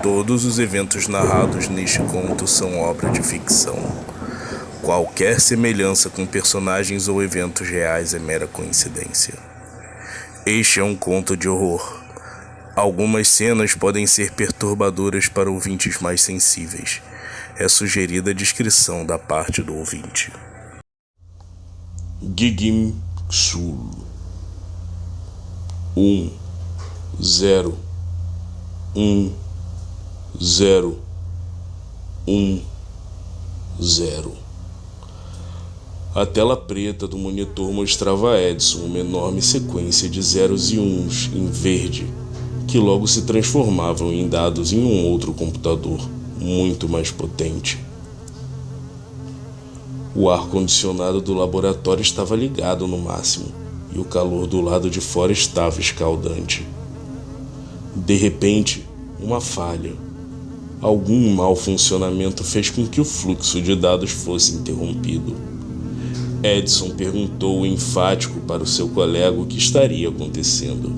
Todos os eventos narrados neste conto são obra de ficção. Qualquer semelhança com personagens ou eventos reais é mera coincidência. Este é um conto de horror. Algumas cenas podem ser perturbadoras para ouvintes mais sensíveis. É sugerida a descrição da parte do ouvinte. Gigim Xul 1 0 1 0 1 0. A tela preta do monitor mostrava a Edson uma enorme sequência de zeros e uns em verde, que logo se transformavam em dados em um outro computador, muito mais potente. O ar-condicionado do laboratório estava ligado no máximo, e o calor do lado de fora estava escaldante. De repente, uma falha. Algum mau funcionamento fez com que o fluxo de dados fosse interrompido. Edson perguntou enfático para o seu colega o que estaria acontecendo.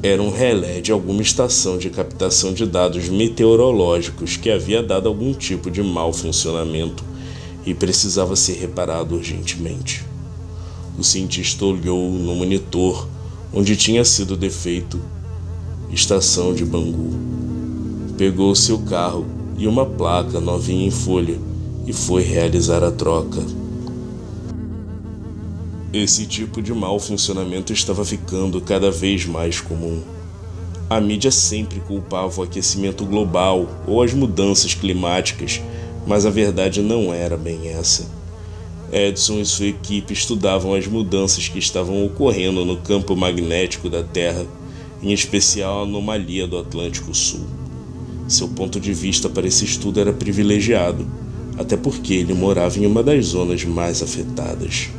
Era um relé de alguma estação de captação de dados meteorológicos que havia dado algum tipo de mau funcionamento e precisava ser reparado urgentemente. O cientista olhou no monitor onde tinha sido defeito estação de Bangu. Pegou seu carro e uma placa novinha em folha e foi realizar a troca. Esse tipo de mau funcionamento estava ficando cada vez mais comum. A mídia sempre culpava o aquecimento global ou as mudanças climáticas, mas a verdade não era bem essa. Edson e sua equipe estudavam as mudanças que estavam ocorrendo no campo magnético da Terra, em especial a anomalia do Atlântico Sul. Seu ponto de vista para esse estudo era privilegiado, até porque ele morava em uma das zonas mais afetadas.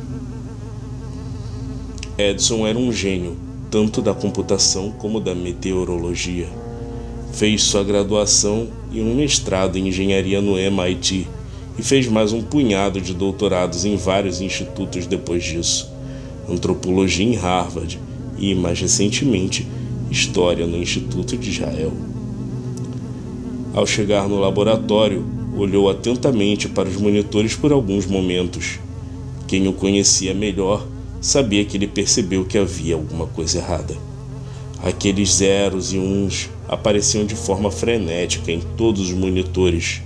Edson era um gênio, tanto da computação como da meteorologia. Fez sua graduação e um mestrado em engenharia no MIT e fez mais um punhado de doutorados em vários institutos depois disso. Antropologia em Harvard e, mais recentemente, História no Instituto de Israel. Ao chegar no laboratório, olhou atentamente para os monitores por alguns momentos. Quem o conhecia melhor sabia que ele percebeu que havia alguma coisa errada. Aqueles zeros e uns apareciam de forma frenética em todos os monitores.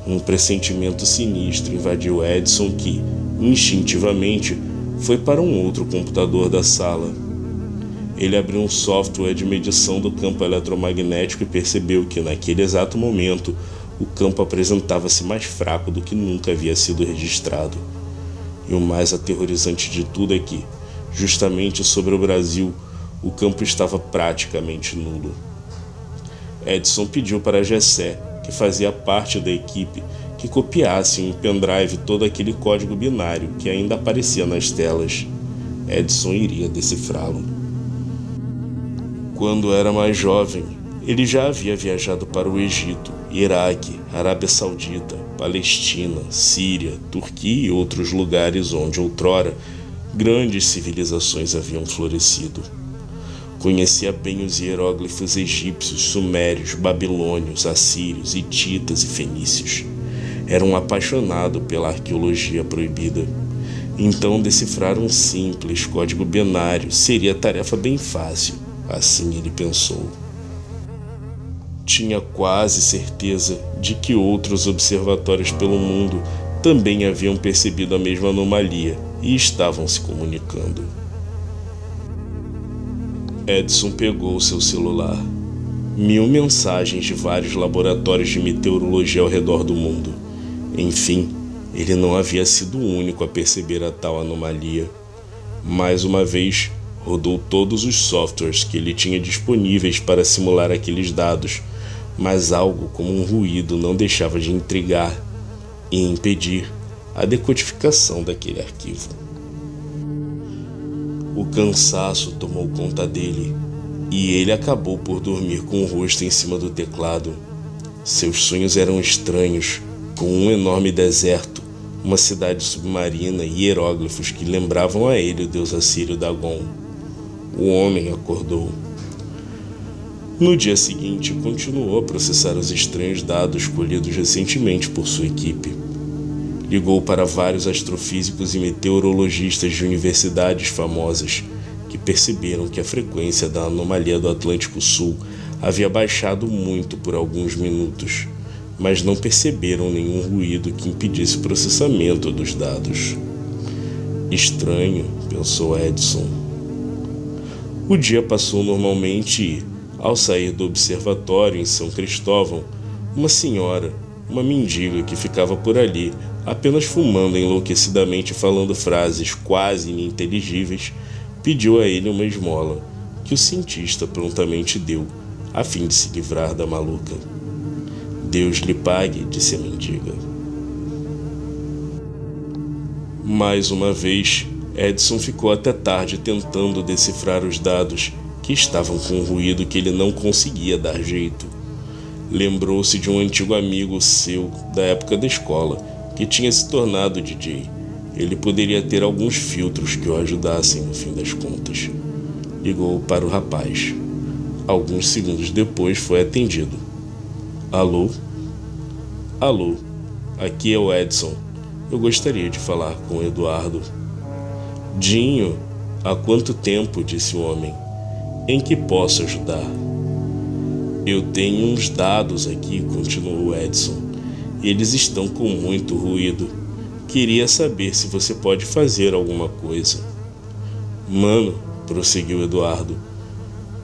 Um pressentimento sinistro invadiu Edson que, instintivamente, foi para um outro computador da sala. Ele abriu um software de medição do campo eletromagnético e percebeu que, naquele exato momento, o campo apresentava-se mais fraco do que nunca havia sido registrado. E o mais aterrorizante de tudo é que, justamente sobre o Brasil, o campo estava praticamente nulo. Edson pediu para Gessé, que fazia parte da equipe, que copiasse em um pendrive todo aquele código binário que ainda aparecia nas telas. Edson iria decifrá-lo. Quando era mais jovem, ele já havia viajado para o Egito, Iraque, Arábia Saudita, Palestina, Síria, Turquia e outros lugares onde outrora grandes civilizações haviam florescido. Conhecia bem os hieróglifos egípcios, sumérios, babilônios, assírios, hititas e fenícios. Era um apaixonado pela arqueologia proibida. Então decifrar um simples código binário seria tarefa bem fácil, assim ele pensou. Tinha quase certeza de que outros observatórios pelo mundo também haviam percebido a mesma anomalia e estavam se comunicando. Edson pegou seu celular. 1000 mensagens de vários laboratórios de meteorologia ao redor do mundo. Enfim, ele não havia sido o único a perceber a tal anomalia. Mais uma vez, rodou todos os softwares que ele tinha disponíveis para simular aqueles dados, mas algo como um ruído não deixava de intrigar e impedir a decodificação daquele arquivo. O cansaço tomou conta dele e ele acabou por dormir com o rosto em cima do teclado. Seus sonhos eram estranhos, com um enorme deserto, uma cidade submarina e hieróglifos que lembravam a ele o deus assírio Dagon. O homem acordou. No dia seguinte, continuou a processar os estranhos dados colhidos recentemente por sua equipe. Ligou para vários astrofísicos e meteorologistas de universidades famosas que perceberam que a frequência da anomalia do Atlântico Sul havia baixado muito por alguns minutos, mas não perceberam nenhum ruído que impedisse o processamento dos dados. Estranho, pensou Edson. O dia passou normalmente e, ao sair do observatório em São Cristóvão, uma senhora, uma mendiga que ficava por ali, apenas fumando enlouquecidamente e falando frases quase ininteligíveis, pediu a ele uma esmola, que o cientista prontamente deu, a fim de se livrar da maluca. Deus lhe pague, disse a mendiga. Mais uma vez, Edson ficou até tarde tentando decifrar os dados, que estavam com um ruído que ele não conseguia dar jeito. Lembrou-se de um antigo amigo seu da época da escola, que tinha se tornado DJ. Ele poderia ter alguns filtros que o ajudassem no fim das contas. Ligou para o rapaz. Alguns segundos depois foi atendido. Alô? Alô, aqui é o Edson. Eu gostaria de falar com o Eduardo. Dinho, há quanto tempo? Disse o homem. Em que posso ajudar? Eu tenho uns dados aqui, continuou Edson. Eles estão com muito ruído. Queria saber se você pode fazer alguma coisa. Mano, prosseguiu Eduardo,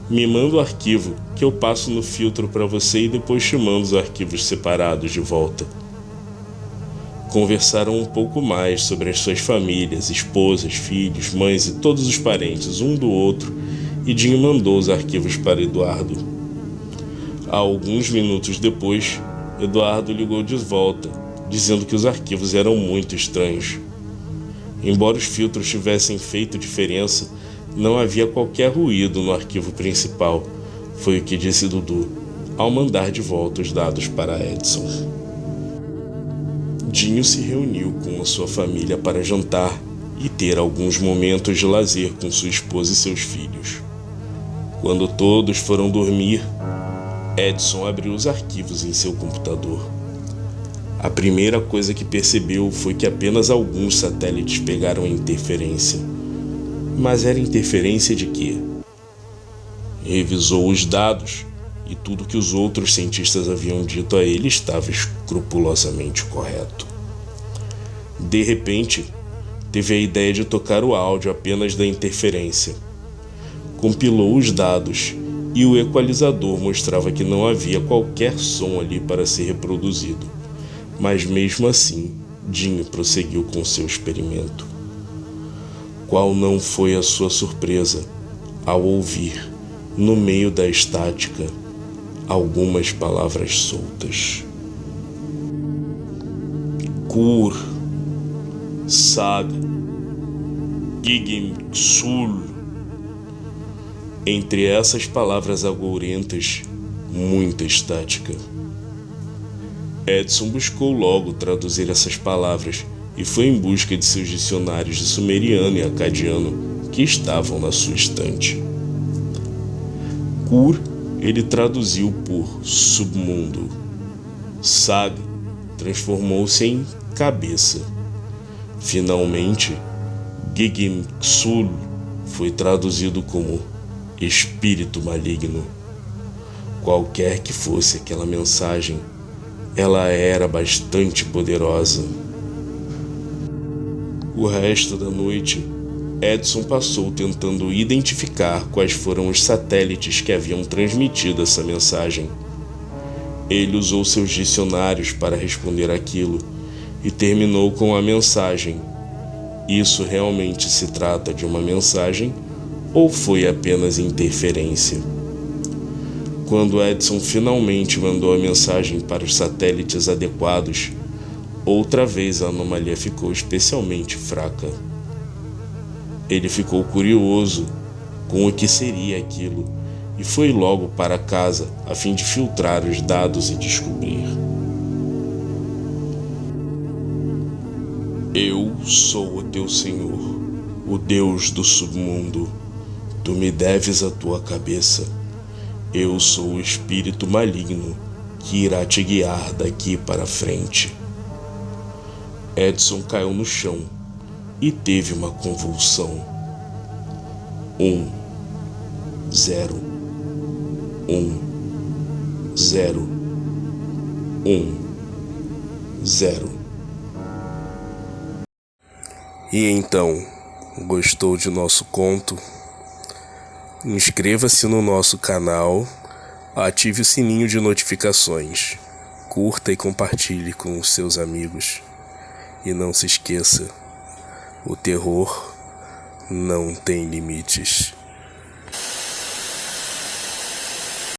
me manda o arquivo que eu passo no filtro para você e depois te mando os arquivos separados de volta. Conversaram um pouco mais sobre as suas famílias, esposas, filhos, mães e todos os parentes, um do outro, e Dinho mandou os arquivos para Eduardo. Alguns minutos depois, Eduardo ligou de volta, dizendo que os arquivos eram muito estranhos. Embora os filtros tivessem feito diferença, não havia qualquer ruído no arquivo principal, foi o que disse Dudu, ao mandar de volta os dados para Edson. Dinho se reuniu com a sua família para jantar e ter alguns momentos de lazer com sua esposa e seus filhos. Quando todos foram dormir, Edson abriu os arquivos em seu computador. A primeira coisa que percebeu foi que apenas alguns satélites pegaram a interferência. Mas era interferência de quê? Revisou os dados e tudo que os outros cientistas haviam dito a ele estava escrupulosamente correto. De repente, teve a ideia de tocar o áudio apenas da interferência. Compilou os dados e o equalizador mostrava que não havia qualquer som ali para ser reproduzido. Mas mesmo assim, Dinho prosseguiu com seu experimento. Qual não foi a sua surpresa ao ouvir, no meio da estática, algumas palavras soltas. Kur, Sag, Gigim, Sul. Entre essas palavras agourentas, muita estática. Edson buscou logo traduzir essas palavras e foi em busca de seus dicionários de sumeriano e acadiano que estavam na sua estante. Kur ele traduziu por submundo. Sag transformou-se em cabeça. Finalmente, Gigim Sul foi traduzido como espírito maligno. Qualquer que fosse aquela mensagem, ela era bastante poderosa. O resto da noite, Edson passou tentando identificar quais foram os satélites que haviam transmitido essa mensagem. Ele usou seus dicionários para responder aquilo e terminou com a mensagem: isso realmente se trata de uma mensagem ou foi apenas interferência? Quando Edson finalmente mandou a mensagem para os satélites adequados, outra vez a anomalia ficou especialmente fraca. Ele ficou curioso com o que seria aquilo e foi logo para casa a fim de filtrar os dados e descobrir. Eu sou o teu Senhor, o Deus do submundo. Tu me deves a tua cabeça. Eu sou o espírito maligno que irá te guiar daqui para frente. Edson caiu no chão e teve uma convulsão. 1, 0, 1, 0, 1, 0. E então, gostou de nosso conto? Inscreva-se no nosso canal, ative o sininho de notificações, curta e compartilhe com os seus amigos. E não se esqueça, o terror não tem limites.